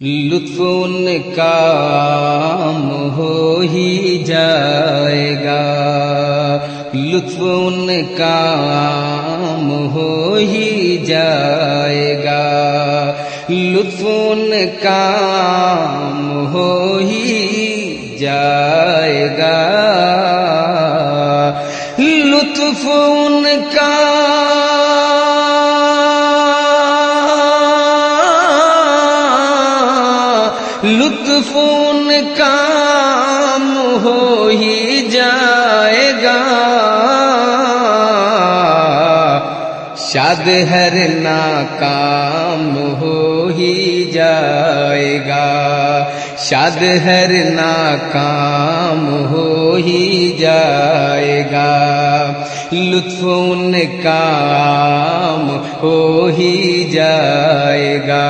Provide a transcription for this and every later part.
لطف ان کا عام ہو ہی جائے گا، لطف ان کا عام ہو ہی جائے گا، لطف ان کا عام ہو ہی جائے گا، لطف ان کا لطف ان کا عام ہو ہی جائے گا، شاد ہر ناکام ہو ہی جائے گا، شاد ہر ناکام ہو ہی جائے گا، لطف ان کا عام ہو ہی جائے گا،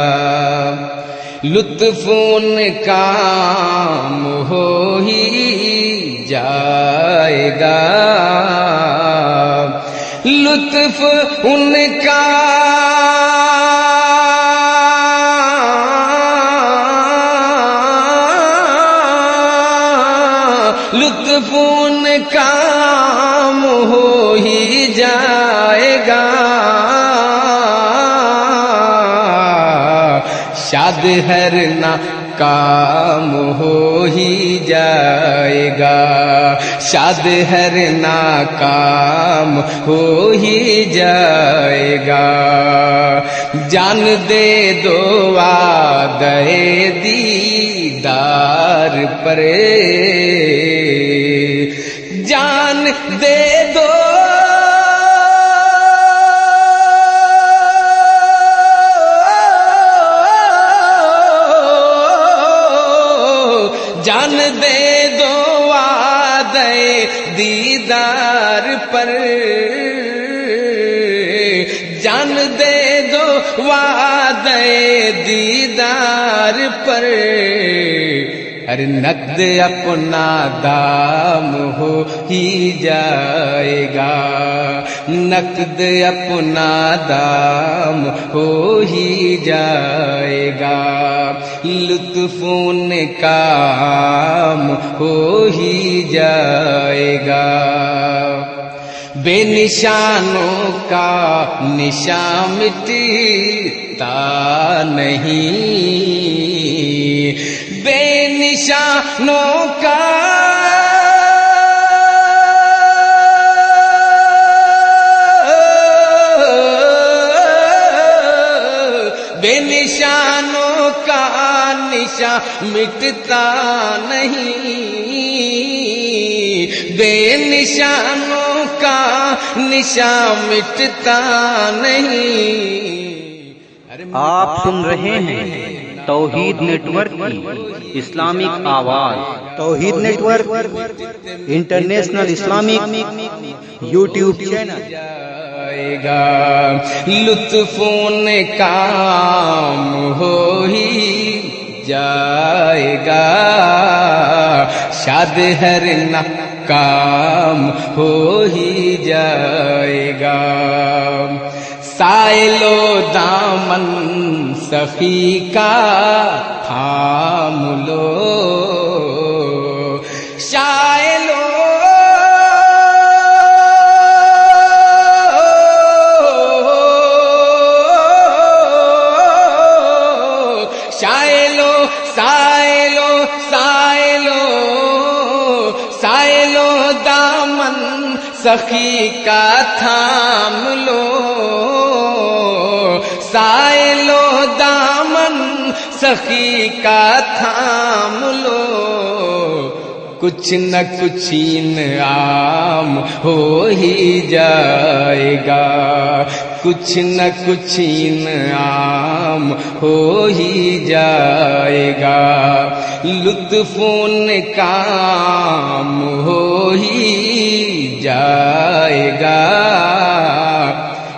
لطف ان کا عام ہو ہی جائے گا، لطف ان کا لطف ان کا عام ہو ہی جائے گا، شاد ہر ناکام ہو ہی جائے گا، شاد ہر ناکام ہو ہی جائے گا، جان دے دو وعدہ دیدار پر، جان دے دو جان دے دو وعدہ دیدار پر، جان دے دو وعدہ دیدار پر، ہر نقد اپنا دام ہو ہی جائے گا، نقد اپنا دام ہو ہی جائے گا، لطف ان کا عام ہو ہی جائے گا، بے نشانوں کا نشان مٹتا نہیں، بے نشانوں کا بے نشانوں کا نشان مٹتا نہیں، بے نشانوں کا نشان مٹتا نہیں۔ آپ سن رہے ہیں توحید نیٹ ورک کی اسلامک آواز، Tawheed network international Islamic YouTube channel جائے گا، لطف ان کا عام ہو ہی جائے گا، شاد ہر ناکام ہو ہی جائے گا، سائل و دامن سخی کا تھام لو، سائل سائلو دامن سخی کا تھام لو، سائلو دامن سخی کا تھام لو، کچھ نہ کچھ انعام ہو ہی جائے گا، کچھ نہ کچھ انعام ہو ہی جائے گا، لطف ان کا عام ہو ہی جائے گا،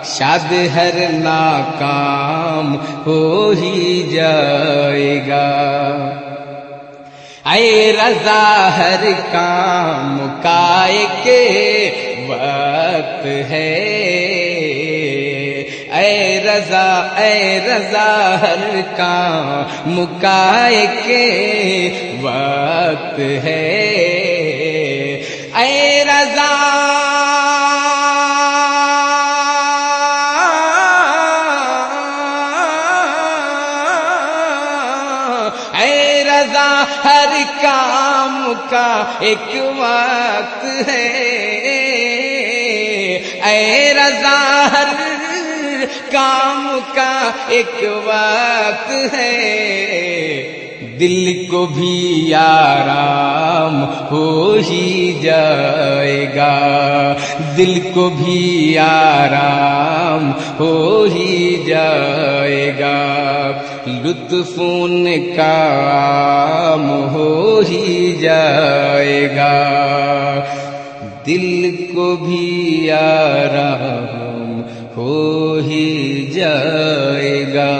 شاد ہر ناکام ہو ہی جائے گا، اے رضا ہر کام کا ایک وقت ہے، اے رضا ہر کام کا ایک وقت ہے، اے رضا ہر کام کا ایک وقت ہے، اے رضا ہر کام کا ایک وقت ہے، دل کو بھی آرام ہو ہی جائے گا، دل کو بھی آرام ہو ہی جائے گا، لطف ان کا عام ہو ہی جائے گا، دل کو بھی آرام ہو ہی جائے گا۔